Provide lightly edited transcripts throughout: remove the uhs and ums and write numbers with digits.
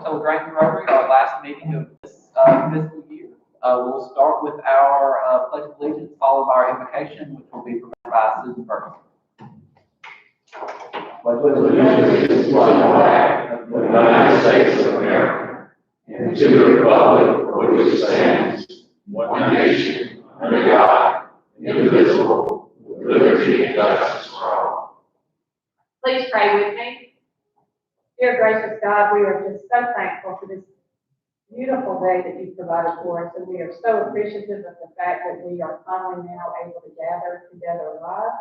to LaGrange Rotary, our last meeting of this fiscal year. We'll start with our Pledge of Allegiance, followed by our invocation, which will be provided by Susan Ferguson. Pledge allegiance to the flag of the United States of America and to the republic for which it stands, one nation, under God, indivisible, with liberty and justice for all. Please pray with me. Dear gracious God, we are just so thankful for this beautiful day that you've provided for us, and we are so appreciative of the fact that we are finally now able to gather together live.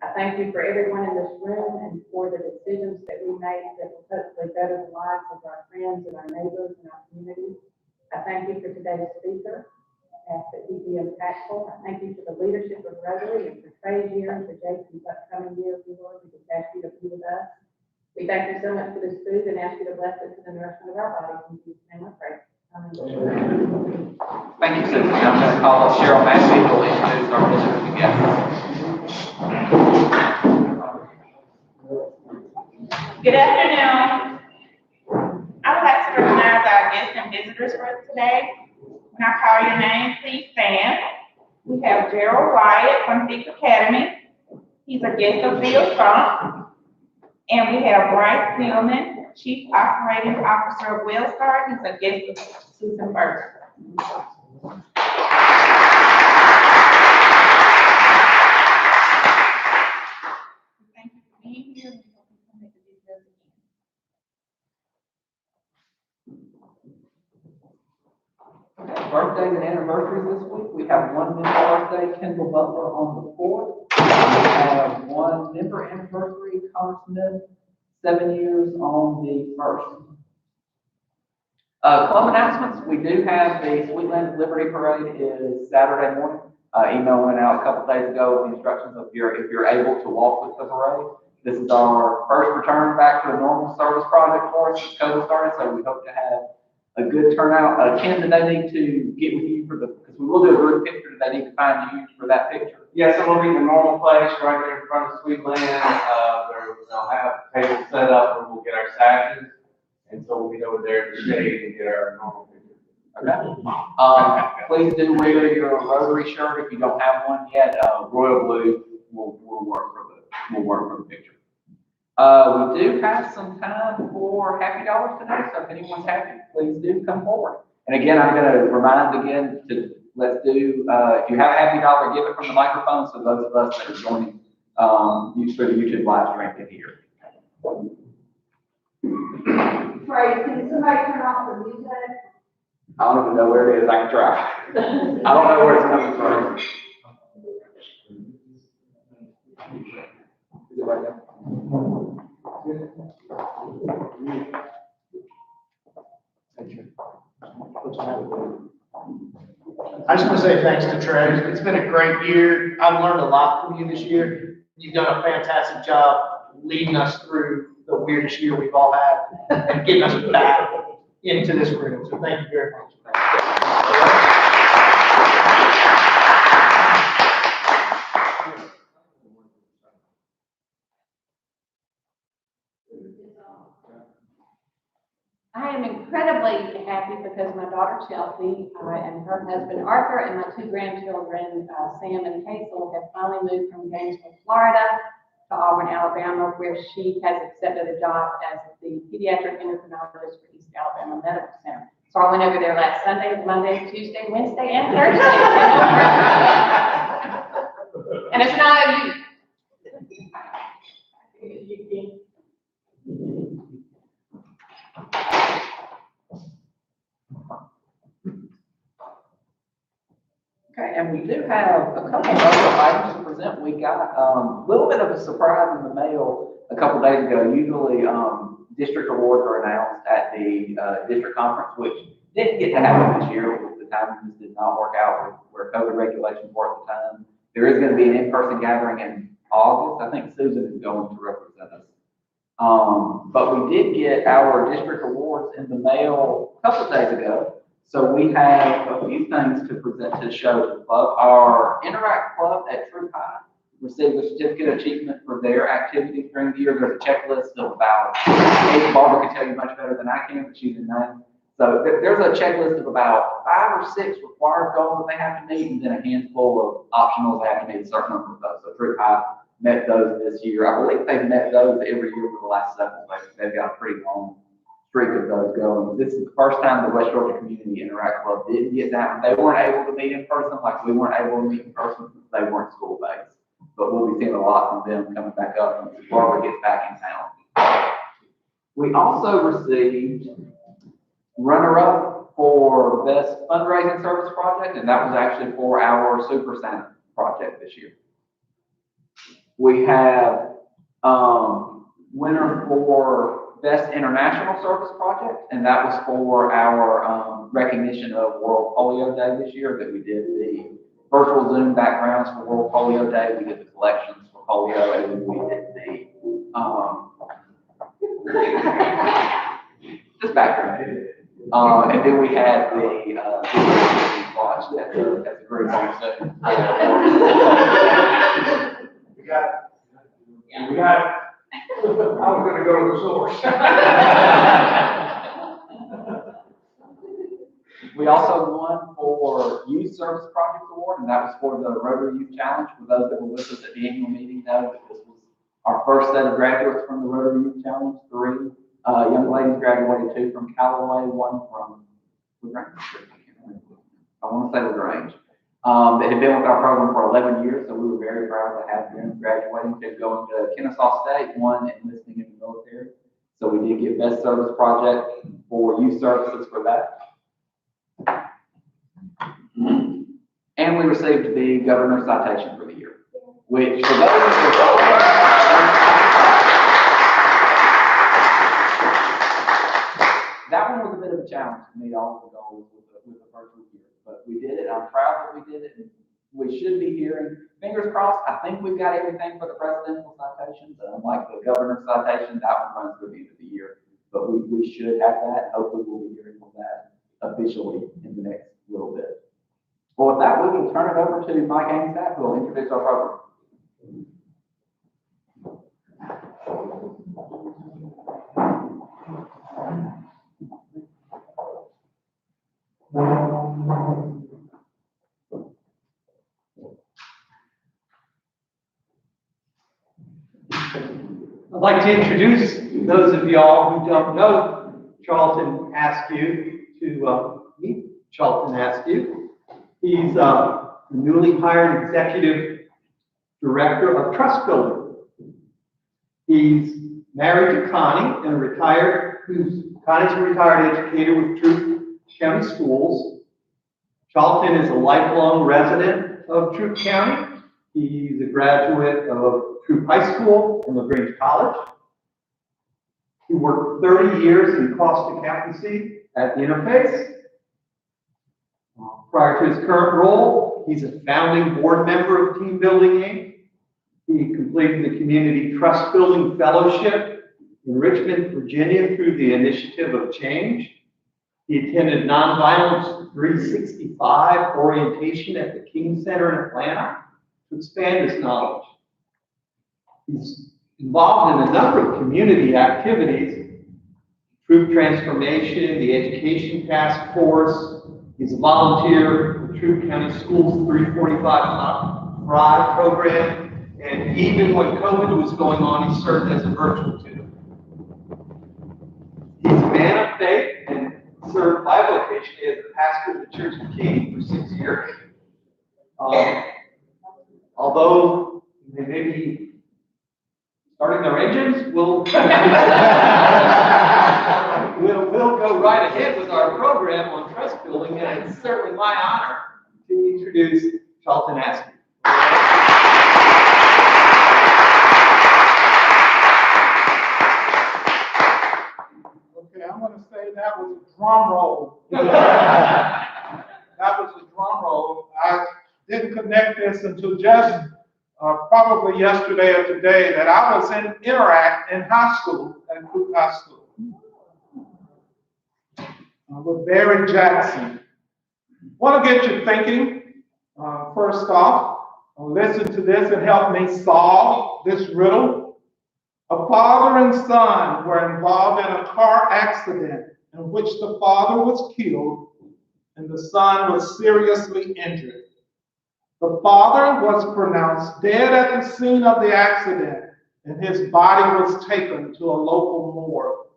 I thank you for everyone in this room and for the decisions that we make that will hopefully better the lives of our friends and our neighbors and our community. I thank you for today's speaker. I ask that he be impactful. I thank you for the leadership of Rotary and for trade year and for Jason's upcoming year, Lord. We just ask you to be with us. We thank you so much for this food and ask you to bless it to the nourishment of our bodies. In Jesus' name I pray. Amen. Thank you, Susan. I'm going to call up Cheryl Massey, who will introduce our visitors and guests. Good afternoon. I would like to recognize our guests and visitors for today. When I call your name, please stand. We have Gerald Wyatt from Sixth Academy. He's a guest of Bill Trump. And we have Bryce Tillman, Chief Operating Officer of Wellstar. He's a guest of Susan Ferguson. Thank you for being here. Birthdays and anniversaries this week. We have one member birthday, Kendall Butler, on the 4th. We have one member anniversary, Connor Smith, 7 years on the 1st. Club announcements. We do have the Sweetland Liberty Parade is Saturday morning. Email went out a couple days ago with the instructions of if you're able to walk with the parade. This is our first return back to a normal service project for us since COVID started, so we hope to have a good turnout. Ken, do they need to get with you for because we will do a group picture, do they need to find you for that picture? Yes, it will be the normal place right there in front of Sweetland. They'll have tables set up where we'll get our sashes, and so we'll be over there in the shade and get our normal picture. Okay. Please do wear your Rotary shirt if you don't have one yet. Royal blue will work for the picture. We do have some time for happy dollars today, so if anyone's happy, please do come forward. And again, I'm going to remind again to let's do, if you have a happy dollar, give it from the microphone so those of us that are joining through the YouTube live stream can hear. Pray, can somebody turn off the music? I don't even know where it is. I can try. I don't know where it's coming from. Is it right there? I just want to say thanks to Trey. It's been a great year. I've learned a lot from you this year. You've done a fantastic job leading us through the weirdest year we've all had and getting us back into this room. So thank you very much. I am incredibly happy because my daughter Chelsea and her husband Arthur and my two grandchildren Sam and Hazel have finally moved from Gainesville, Florida to Auburn, Alabama, where she has accepted a job as the pediatric endocrinologist for East Alabama Medical Center. So I went over there last Sunday, Monday, Tuesday, Wednesday, and Thursday. And it's not you. Okay, and we do have a couple of other items to present. We got a little bit of a surprise in the mail a couple days ago. Usually, district awards are announced at the district conference, which didn't get to happen this year because the timing just did not work out with where COVID regulations were at the time. There is going to be an in-person gathering in August. I think Susan is going to represent us. But we did get our district awards in the mail a couple of days ago. So we have a few things to present to show the club. Our Interact Club at True High received a certificate of achievement for their activities during the year. There's a checklist of about, Barbara can tell you much better than I can, but she's in nine. So there's a checklist of about 5 or 6 required goals that they have to meet, and then a handful of optionals they have to meet a certain number of those. So Troop High met those this year. I believe they've met those every year for the last several years. They've got a pretty long streak of those going. This is the first time the West Georgia Community Interact Club did get that. They weren't able to meet in person, like we weren't able to meet in person because they weren't school-based. But we'll be seeing a lot from them coming back up once Barbara gets back in town. We also received runner-up for Best Fundraising Service Project, and that was actually for our Super Santa project this year. We have winner for Best International Service Project, and that was for our recognition of World Polio Day this year, that we did the virtual Zoom backgrounds for World Polio Day, we did the collections for polio, and then we did the just background. And then we had the watch at the group on Zoom. We got it. We got it. I was gonna go to the source. We also won for Youth Service Project Award, and that was for the Rotary Youth Challenge. For those that were with us at the annual meeting, know that this was our first set of graduates from the Rotary Youth Challenge. 3 young ladies graduated, 2 from Callaway, 1 from LaGrange. I want to say LaGrange. They had been with our program for 11 years, so we were very proud to have them graduating. They're going to Kennesaw State, 1 enlisting in the military. So we did get Best Service Project for youth services for that. And we received the Governor's Citation for the year, which for those that one was a bit of a challenge to meet all of the goals with the virtual year, but we did it. I'm proud that we did it. And we should be hearing, fingers crossed, I think we've got everything for the presidential citations. Unlike the governor's citation, that one runs through the end of the year, but we should have that. Hopefully we'll be hearing from that officially in the next little bit. Well, with that, we will turn it over to Mike Ainstaff, who will introduce our program. I'd like to introduce those of y'all who don't know Charlton Askew to meet Charlton Askew. He's the newly hired executive director of trust building. He's married to Connie and Connie's a retired educator with Troup County Schools. Charlton is a lifelong resident of Troup County. He's a graduate of Troup High School and LaGrange College. He worked 30 years in cost accountancy at Interface. Prior to his current role, he's a founding board member of Team Building Inc. He completed the Community Trust Building Fellowship in Richmond, Virginia through the Initiative of Change. He attended Nonviolence 365 orientation at the King Center in Atlanta to expand his knowledge. He's involved in a number of community activities, Troop Transformation, the Education Task Force. He's a volunteer for Troup County Schools 345 Thrive program, and even when COVID was going on, he served as a virtual tutor. He's a man of faith and served bivocationally as the pastor of the Church of King for 6 years. Although they may be starting their engines, we'll go right ahead with our program on trust building, and it's certainly my honor to introduce Charlton Askew. Okay, I'm going to say that was a drum roll. That was a drum roll. I didn't connect this until just probably yesterday or today that I was in Interact in high school, at Troup High School. With Barry Jackson. Want to get you thinking, first off, Listen to this and help me solve this riddle. A father and son were involved in a car accident in which the father was killed and the son was seriously injured. The father was pronounced dead at the scene of the accident, and his body was taken to a local morgue.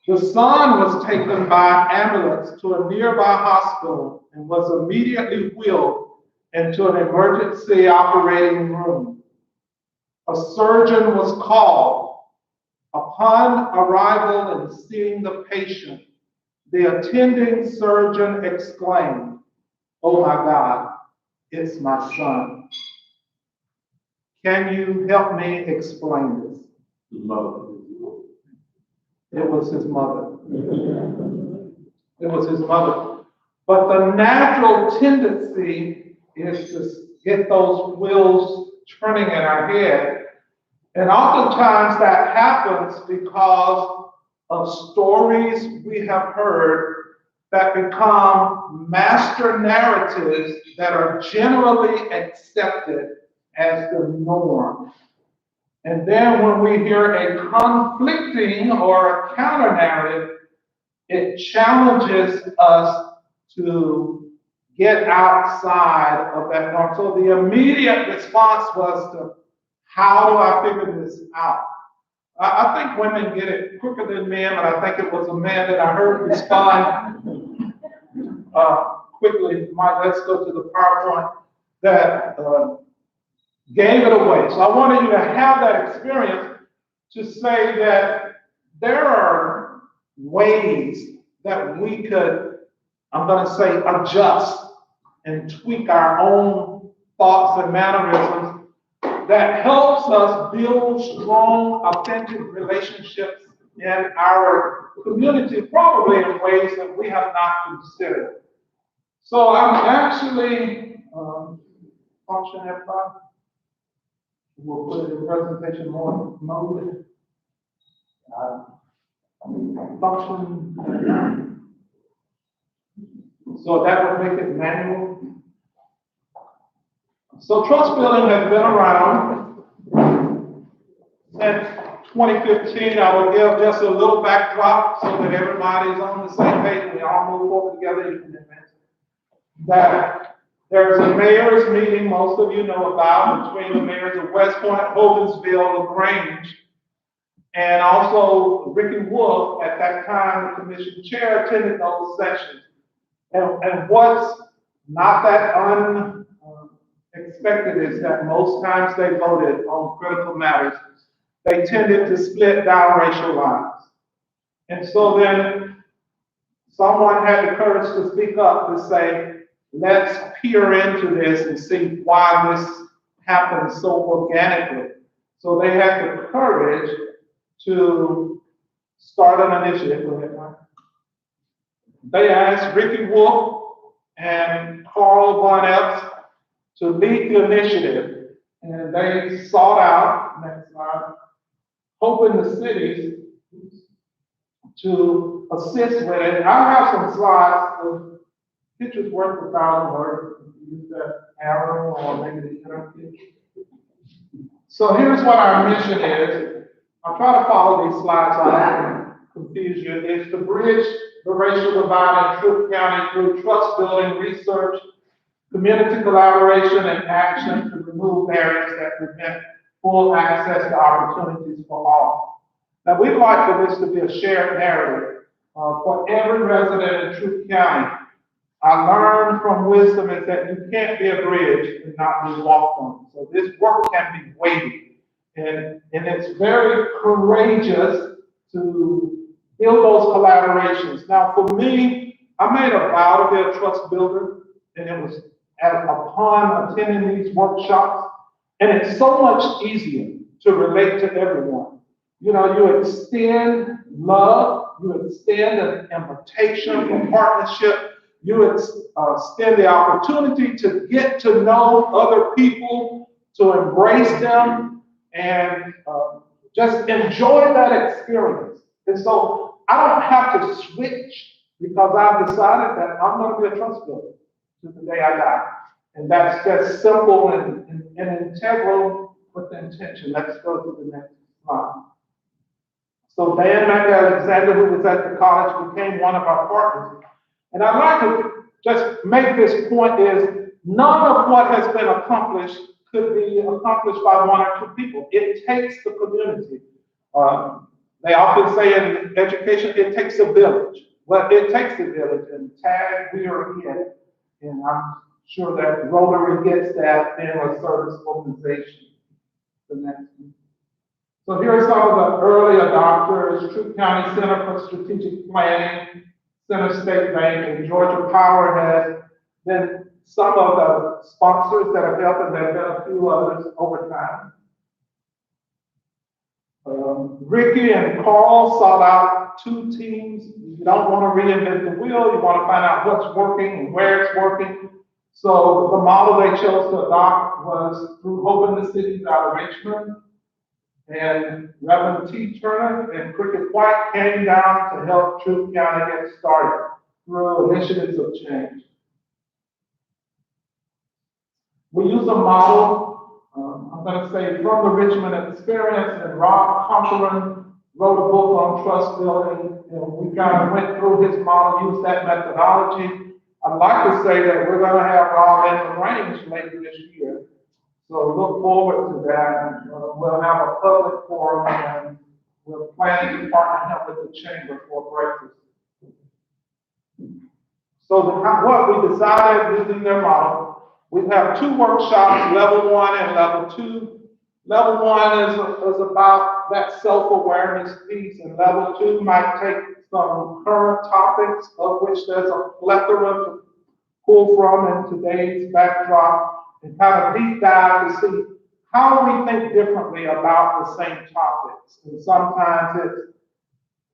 The son was taken by ambulance to a nearby hospital and was immediately wheeled into an emergency operating room. A surgeon was called. Upon arrival and seeing the patient, the attending surgeon exclaimed, "Oh my God, it's my son." Can you help me explain this? Mother. It was his mother. It was his mother. But the natural tendency is to get those wheels turning in our head. And oftentimes that happens because of stories we have heard that become master narratives that are generally accepted as the norm. And then when we hear a conflicting or a counter narrative, it challenges us to get outside of that norm. So the immediate response was to, how do I figure this out? I think women get it quicker than men, but I think it was a man that I heard respond quickly. Mike, let's go to the PowerPoint that gave it away. So I wanted you to have that experience to say that there are ways that we could, I'm going to say, adjust and tweak our own thoughts and mannerisms that helps us build strong, authentic relationships in our community, probably in ways that we have not considered. So I'm actually, function F5. We'll put it in presentation mode. Function. So that would make it manual. So trust building has been around since 2015. I will give just a little backdrop so that everybody's on the same page and we all move forward together. You can advance. That there's a mayor's meeting most of you know about between the mayors of West Point, Hogansville, LaGrange, and also Ricky Wolf, at that time the commission chair, attended those sessions. And what's not that expected is that most times they voted on critical matters, they tended to split down racial lines. And so then someone had the courage to speak up to say, let's peer into this and see why this happens so organically. So they had the courage to start an initiative. They asked Ricky Wolf and Carl Von Epps to lead the initiative, and they sought out, next slide, hoping the cities to assist with it. And I have some slides of pictures worth 1,000 words. Use that arrow or maybe the internet. So here's what our mission is. I'll try to follow these slides so I don't confuse you. It's to bridge the racial divide in Troup County through trust building, research, community collaboration, and action to remove barriers that prevent full access to opportunities for all. Now, we'd like for this to be a shared narrative for every resident in Troup County. I learned from wisdom is that you can't be a bridge and not be walked on. So this work can be weighty, and it's very courageous to build those collaborations. Now, for me, I made a vow to be a trust builder, and it was upon attending these workshops, and it's so much easier to relate to everyone. You know, you extend love, you extend an invitation for partnership, you extend the opportunity to get to know other people, to embrace them, and just enjoy that experience. And so I don't have to switch because I've decided that I'm going to be a trust builder to the day I die. And that's just simple and integral with the intention. Let's go to the next slide. So Dan Alexander, who was at the college, became one of our partners. And I'd like to just make this point is none of what has been accomplished could be accomplished by one or two people. It takes the community. They often say in education, it takes a village. Well, it takes a village, and tag, we are it. And I'm sure that Rotary gets that in a service organization. The next one. So here are some of the early adopters: Troup County Center for Strategic Planning, Center State Bank, and Georgia Power has been some of the sponsors that have helped, and there have been a few others over time. Ricky and Carl sought out two teams. You don't want to reinvent the wheel. You want to find out what's working and where it's working. So the model they chose to adopt was through Hope in the Cities out of Richmond. And Reverend T. Turner and Cricket White came down to help Troup County get started through initiatives of change. We use a model, I'm going to say, from the Richmond experience, and Rob Conquerin wrote a book on trust building, and we kind of went through his model, used that methodology. I'd like to say that we're going to have Rob in LaGrange later this year. So look forward to that. We'll have a public forum, and we're planning to partner him with the chamber for breakfast. So what we decided using their model, we have two workshops, level 1 and level 2. Level 1 is about that self-awareness piece, and level 2 might take some current topics, of which there's a plethora to pull from in today's backdrop, and kind of deep dive to see how we think differently about the same topics. And sometimes it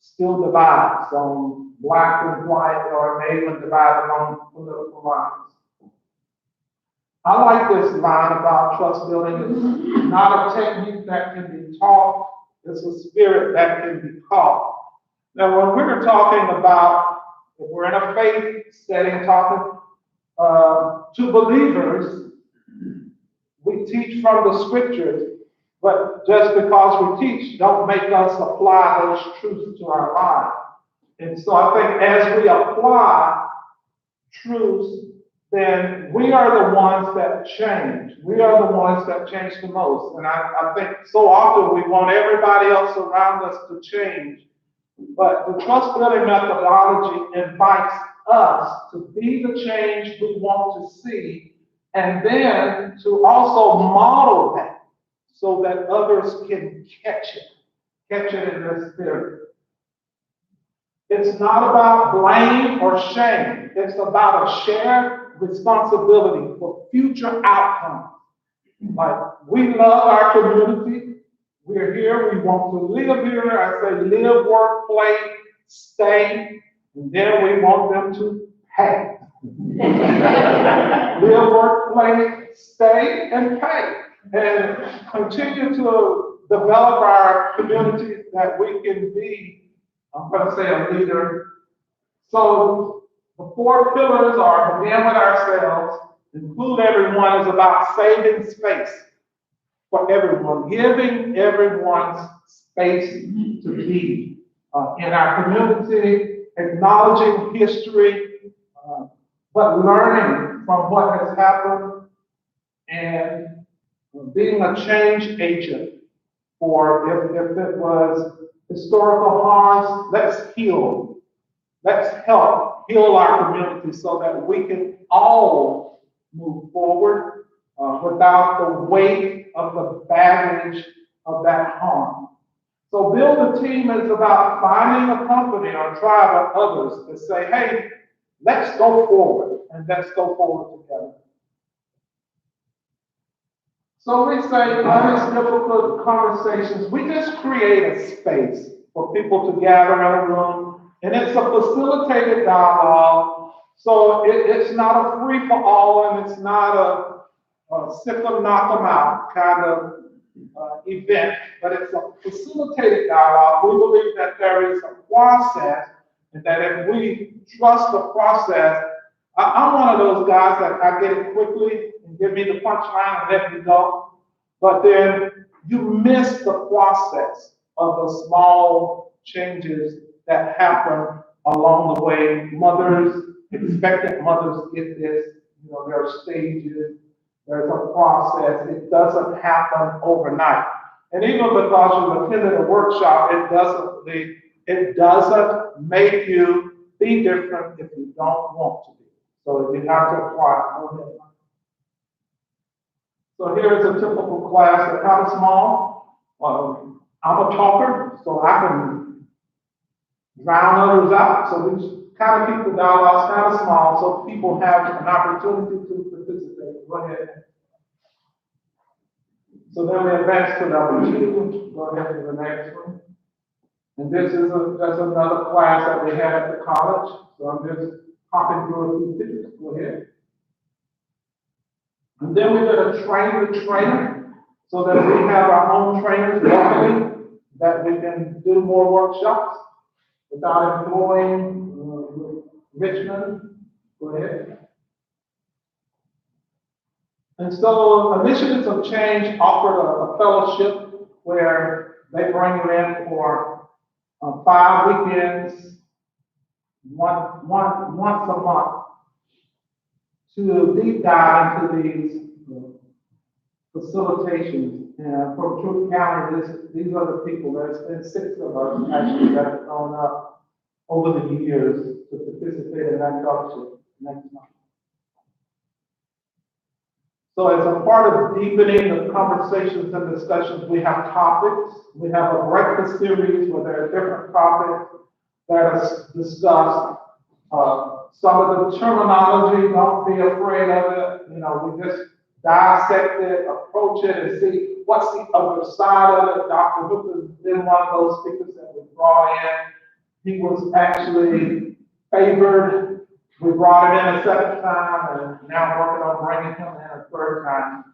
still divides on black and white, or maybe even divided along political lines. I like this line about trust building. It's not a technique that can be taught, it's a spirit that can be caught. Now, when we're talking about, if we're in a faith setting, talking to believers, we teach from the scriptures, but just because we teach, don't make us apply those truths to our lives. And so I think as we apply truths, then we are the ones that change. We are the ones that change the most. And I think so often we want everybody else around us to change. But the trust building methodology invites us to be the change we want to see, and then to also model that so that others can catch it in their spirit. It's not about blame or shame. It's about a shared responsibility for future outcomes. Like, we love our community. We're here. We want to live here. I say live, work, play, stay. And then we want them to pay. Live, work, play, stay, and pay. And continue to develop our community that we can be, I'm going to say, a leader. So the 4 pillars are begin with ourselves, include everyone, is about saving space for everyone, giving everyone space to be in our community, acknowledging history, but learning from what has happened, and being a change agent for if it was historical harms, let's heal. Let's help heal our community so that we can all move forward without the weight of the baggage of that harm. So build a team is about finding a company or tribe of others to say, hey, let's go forward, and let's go forward together. So we say honest, difficult conversations. We just create a space for people to gather in a room, and it's a facilitated dialogue. So it's not a free-for-all, and it's not a sick them, knock them out kind of event, but it's a facilitated dialogue. We believe that there is a process, and that if we trust the process, I'm one of those guys that I get it quickly. give me the punchline and let me go. But then you miss the process of the small changes that happen along the way. Mothers, expectant mothers get this, there are stages, there's a process. It doesn't happen overnight. And even because you attended a workshop, it doesn't make you be different if you don't want to be. So you have to apply. So here's a typical class. They're kind of small. I'm a talker, so I can drown others out. So we kind of keep the dialogues kind of small so people have an opportunity to participate. Go ahead. So then we advance to number 2. Go ahead to the next one. And this is that's another class that we had at the college. So I'm just hopping through a few pictures. Go ahead. And then we did a trainer so that we have our own trainers locally that we can do more workshops without employing Richmond. Go ahead. And so Initiatives of Change offered a fellowship where they bring you in for 5 weekends, once a month, to deep dive into these facilitations. And from Truth County, these are the people. There's been 6 of us actually that have gone up over the years to participate in that fellowship next month. So as a part of deepening the conversations and discussions, we have topics. We have a breakfast series where there are different topics that are discussed. Some of the terminology, don't be afraid of it. We just dissect it, approach it, and see what's the other side of it. Dr. Hooker's been one of those speakers that we brought in. He was actually favored. We brought him in a second time, and now working on bringing him in a third time.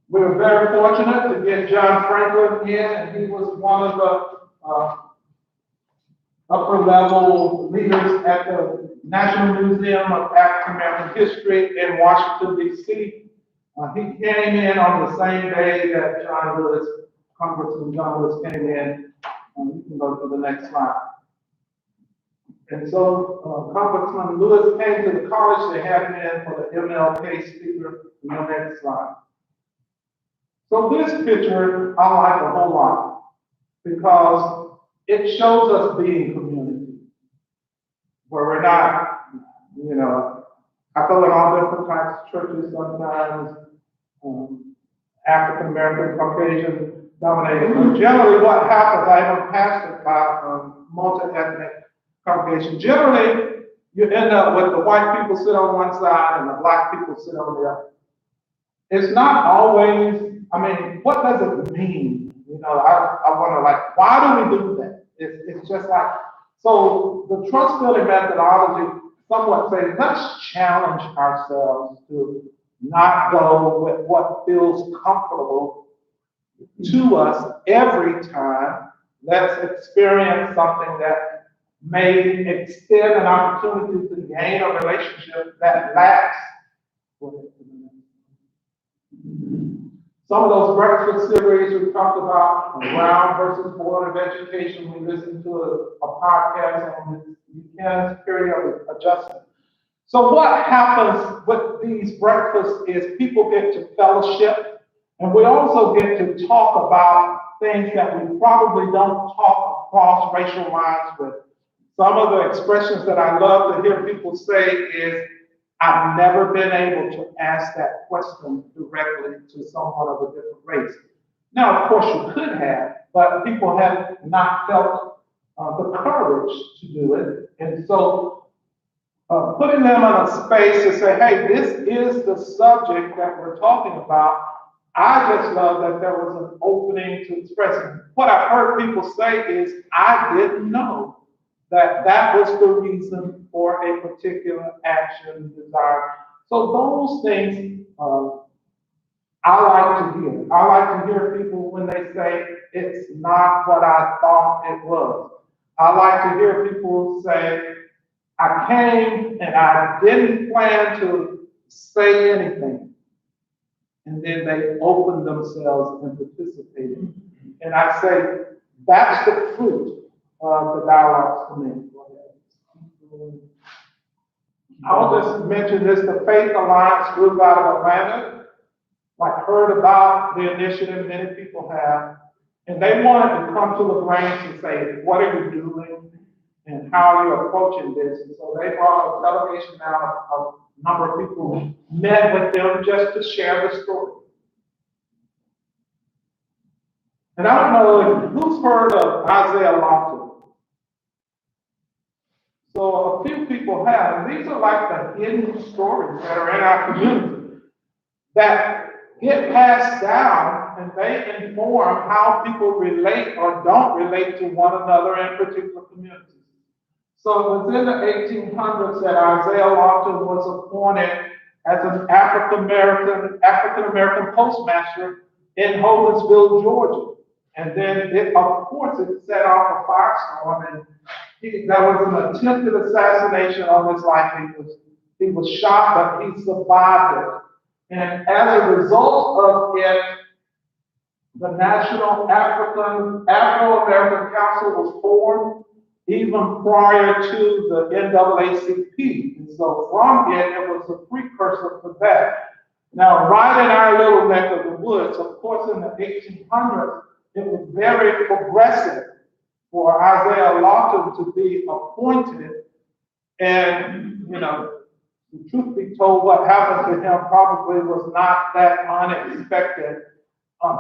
We were very fortunate to get John Franklin in, and he was one of the upper level leaders at the National Museum of African American History in Washington, D.C. He came in on the same day that Congressman John Lewis came in. You can go to the next slide. And so Congressman Lewis came to the college. They had him in for the MLK speaker. In the next slide. So this picture I like a whole lot because it shows us being community, where we're not, I go in all different types of churches sometimes, African American, Caucasian dominated. But generally what happens, I am pastored by multi-ethnic congregation. Generally, you end up with the white people sit on one side and the black people sit on the other. It's not always, what does it mean? I wonder, why do we do that? It's just like, so the trust building methodology somewhat says, let's challenge ourselves to not go with what feels comfortable to us every time. Let's experience something that may extend an opportunity to gain a relationship that lasts. Some of those breakfast series we talked about, Brown versus Board of Education, we listened to a podcast on this Buchanan's period of adjustment. So what happens with these breakfasts is people get to fellowship, and we also get to talk about things that we probably don't talk across racial lines with. Some of the expressions that I love to hear people say is, I've never been able to ask that question directly to someone of a different race. Now, of course, you could have, but people have not felt the courage to do it. And so putting them in a space to say, hey, this is the subject that we're talking about. I just love that there was an opening to expressing. What I've heard people say is, I didn't know that was the reason for a particular action, desire. So those things I like to hear. I like to hear people when they say, it's not what I thought it was. I like to hear people say, I came and I didn't plan to say anything. And then they open themselves and participate. And I say, that's the fruit of the dialogues for me. I'll just mention this, the Faith Alliance group out of Atlanta. I've heard about the initiative, many people have. And they wanted to come to LaGrange and say, what are you doing? And how are you approaching this? And so they brought a delegation out of a number of people who met with them just to share the story. And I don't know who's heard of Isaiah Lofton. So a few people have, and these are like the hidden stories that are in our community that get passed down, and they inform how people relate or don't relate to one another in particular communities. So it was in the 1800s that Isaiah Lofton was appointed as an African American postmaster in Hogansville, Georgia. And then, of course, it set off a firestorm, and there was an attempted assassination on his life. He was shot, but he survived it. And as a result of it, the National Afro-American Council was formed even prior to the NAACP. And so from it was a precursor for that. Now, right in our little neck of the woods, of course, in the 1800s, it was very progressive for Isaiah Lawton to be appointed. And, you know, the truth be told, what happened to him probably was not that unexpected.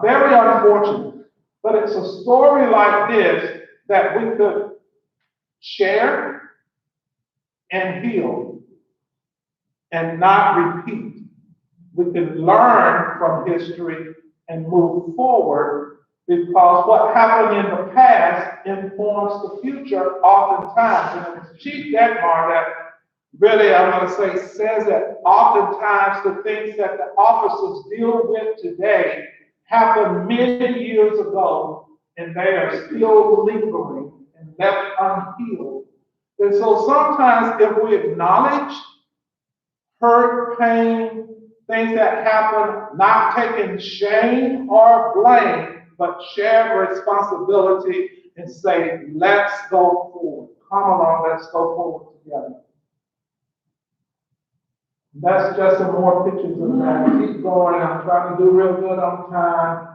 Very unfortunate. But it's a story like this that we could share and heal and not repeat. We can learn from history and move forward, because what happened in the past informs the future oftentimes. And it's Chief Detmar that really, I'm going to say, says that oftentimes the things that the officers deal with today happened many years ago, and they are still lingering and left unhealed. And so sometimes if we acknowledge hurt, pain, things that happen, not taking shame or blame, but share responsibility and say, let's go forward. Come along, let's go forward together. That's just some more pictures of that. Keep going. I'm trying to do real good on time.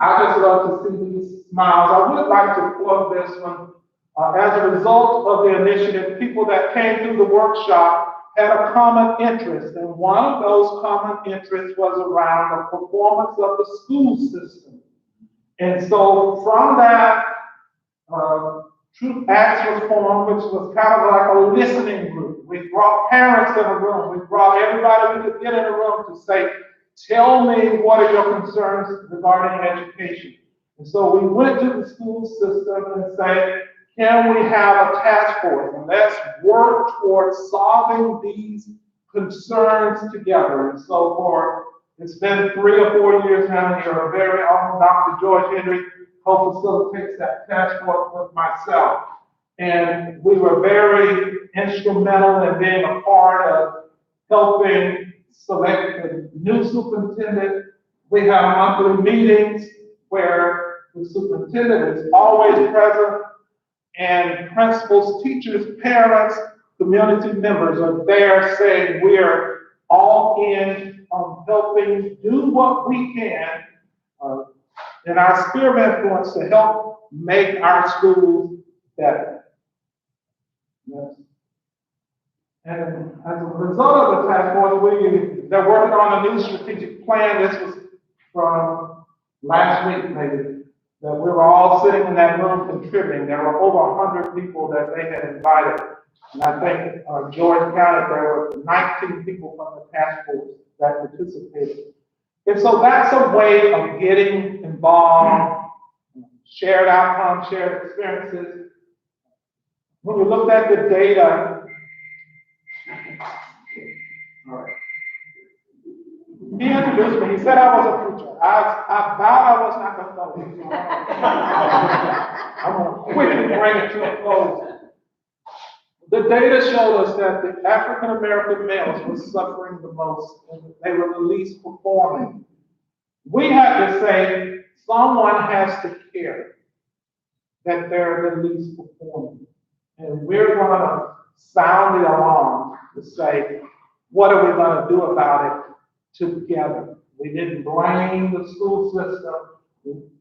I just love to see these smiles. I would like to plug this one. As a result of the initiative, people that came through the workshop had a common interest, and one of those common interests was around the performance of the school system. And so from that, Truth Acts was formed, which was kind of like a listening group. We brought parents in a room. We brought everybody we could get in a room to say, tell me what are your concerns regarding education. And so we went to the school system and said, can we have a task force? And let's work towards solving these concerns together. And so it's been 3 or 4 years now, and your very own Dr. George Henry co-facilitates that task force with myself. And we were very instrumental in being a part of helping select the new superintendent. We have monthly meetings where the superintendent is always present, and principals, teachers, parents, community members are there saying we're all in on helping do what we can in our sphere of influence to help make our schools better. Yes. And as a result of the task force, they're working on a new strategic plan. This was from last week, maybe, that we were all sitting in that room contributing. There were over 100 people that they had invited. And I think George counted, there were 19 people from the task force that participated. And so that's a way of getting involved, shared outcomes, shared experiences. When we looked at the data, all right. He introduced me. He said I was a preacher. I vowed I was not going to go. I'm going to quickly bring it to a close. The data showed us that the African-American males were suffering the most and they were the least performing. We had to say, someone has to care that they're the least performing. And we're going to sound the alarm to say, what are we going to do about it together? We didn't blame the school system.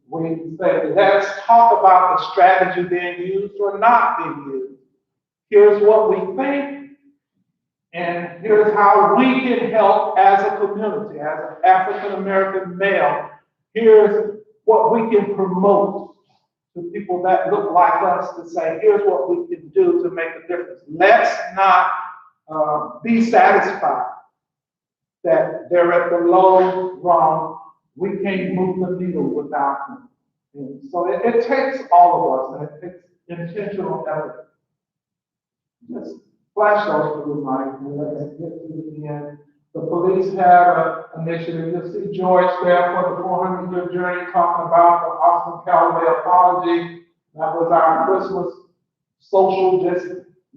We said, let's talk about the strategy being used or not being used. Here's what we think, and here's how we can help as a community, as an African-American male. Here's what we can promote to people that look like us to say, here's what we can do to make a difference. Let's not be satisfied that they're at the low rung. We can't move the needle without them. And so it takes all of us, and it takes intentional effort. Just flash those through, Mike, and let's get to the end. The police have an initiative. You'll see George there for the 400-year journey talking about the Austin Callaway apology. That was our Christmas social, just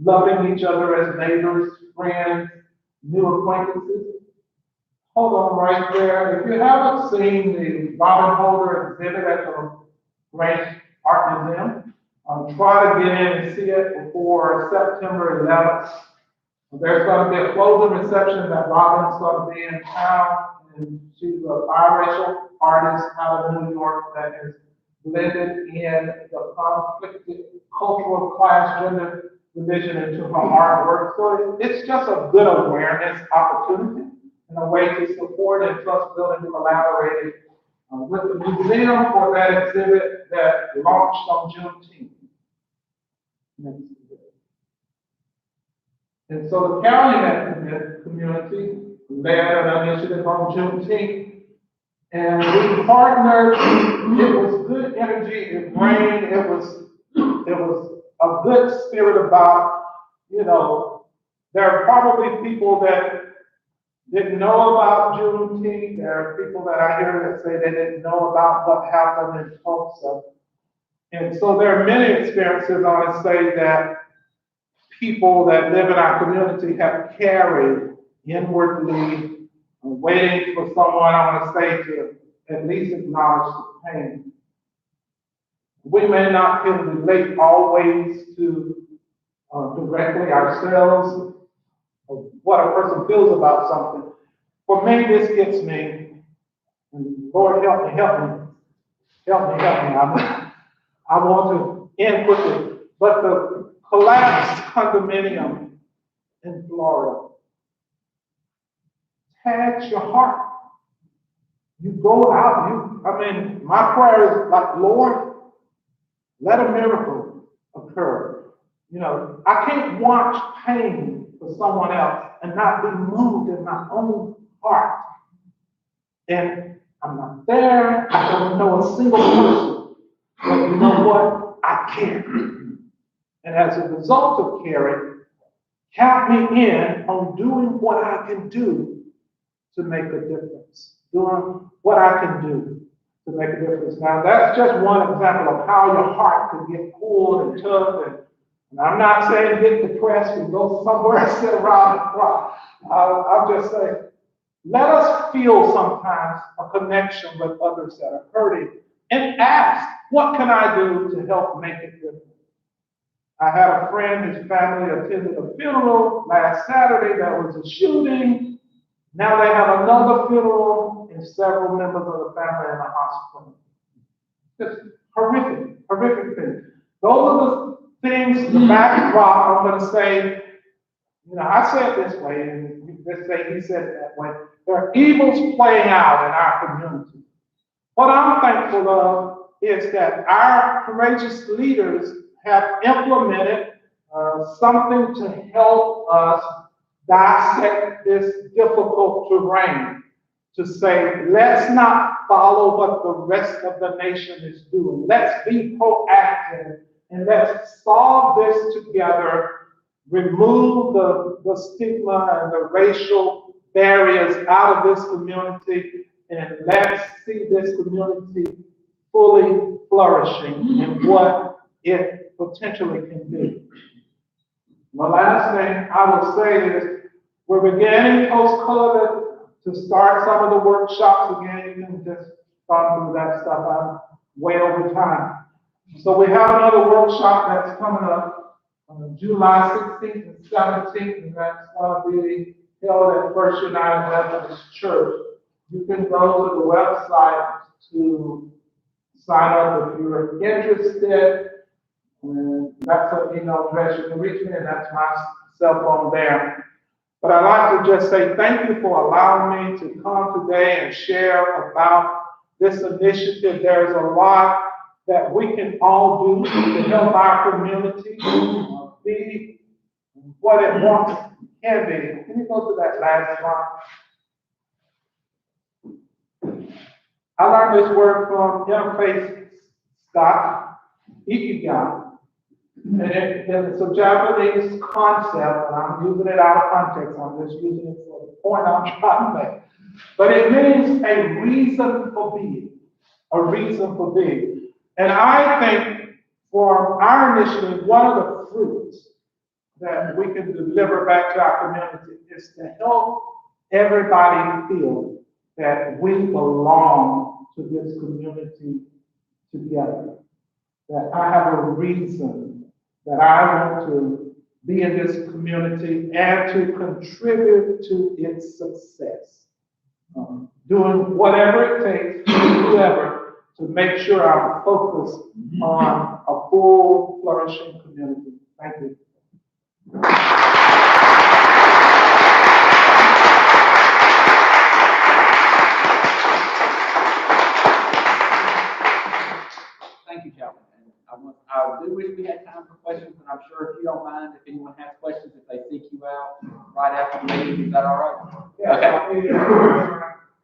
loving each other as neighbors, friends, new acquaintances. Hold on right there. If you haven't seen the Robin Holder exhibit at the LaGrange Art Museum, try to get in and see it before September 11th. There's going to be a closing reception that Robin's going to be in town, and she's a biracial artist out of New York that has blended in the conflicted cultural class gender division into her artwork. So it's just a good awareness opportunity and a way to support and trust building collaborated with the museum for that exhibit that launched on Juneteenth. And so the Calumet community led an initiative on Juneteenth, and we partnered. It was good energy, it rained, it was a good spirit about, there are probably people that didn't know about Juneteenth. There are people that I hear that say they didn't know about what happened in Tulsa. And so there are many experiences, I would say, that people that live in our community have carried inwardly, waiting for someone, I want to say, to at least acknowledge the pain. We may not can relate always to directly ourselves of what a person feels about something. For me, this gets me, and Lord help me. I want to end quickly, but the collapsed condominium in Florida tags your heart. You go out, my prayer is like, Lord, let a miracle occur. I can't watch pain for someone else and not be moved in my own heart. And I'm not there, I don't know a single person, but you know what? I care. And as a result of caring, count me in on doing what I can do to make a difference. Doing what I can do to make a difference. Now, that's just one example of how your heart can get pulled and tugged. And I'm not saying get depressed and go somewhere and sit around and cry. I'll just say, let us feel sometimes a connection with others that are hurting and ask, what can I do to help make a difference? I had a friend, his family attended a funeral last Saturday. That was a shooting. Now they have another funeral and several members of the family in the hospital. Just horrific things. Those are the things, the backdrop, I'm going to say, I say it this way, and let's say he said it that way. There are evils playing out in our community. What I'm thankful of is that our courageous leaders have implemented something to help us dissect this difficult terrain, to say, let's not follow what the rest of the nation is doing. Let's be proactive and let's solve this together, remove the stigma and the racial barriers out of this community, and let's see this community fully flourishing in what it potentially can be. The last thing I will say is, we're beginning post-COVID to start some of the workshops again. You can just start through that stuff out way over time. So we have another workshop that's coming up on July 16th and 17th, and that's going to be held at First United Methodist Church. You can go to the website to sign up if you're interested. And that's an email address you can reach me, and that's my cell phone there. But I'd like to just say thank you for allowing me to come today and share about this initiative. There's a lot that we can all do to help our community be what it once can be. Can you go to that last slide? I learned this word from Interface Scott, Ikigai. And it's a Japanese concept, and I'm using it out of context. I'm just using it for the point I'm trying to make. But it means a reason for being. A reason for being. And I think for our initiative, one of the fruits that we can deliver back to our community is to help everybody feel that we belong to this community together. That I have a reason that I want to be in this community and to contribute to its success. Doing whatever it takes, whoever, to make sure I'm focused on a full, flourishing community. Thank you. Thank you, gentlemen. And I do wish we had time for questions, and I'm sure if you don't mind, if anyone has questions, if they seek you out right after the meeting, is that all right? Okay.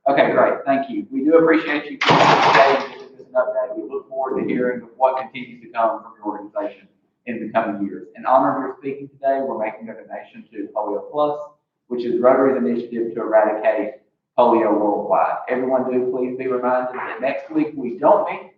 Okay, great. Thank you. We do appreciate you coming today and giving us an update. We look forward to hearing what continues to come from your organization in the coming years. In honor of your speaking today, we're making a donation to Polio Plus, which is Rotary's initiative to eradicate polio worldwide. Everyone do please be reminded that next week we don't meet.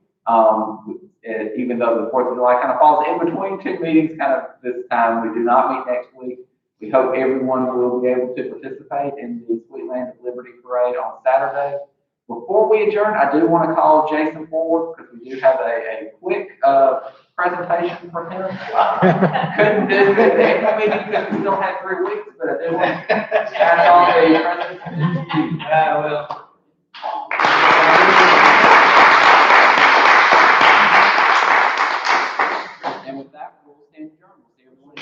Even though the 4th of July kind of falls in between two meetings kind of this time, we do not meet next week. We hope everyone will be able to participate in the Sweet Land of Liberty Parade on Saturday. Before we adjourn, I do want to call Jason forward because we do have a quick presentation for him. Couldn't do it at the meeting because we still had 3 weeks, but I do want to pass on the presentation. Well. And with that, we'll stand adjourned. We'll see everyone.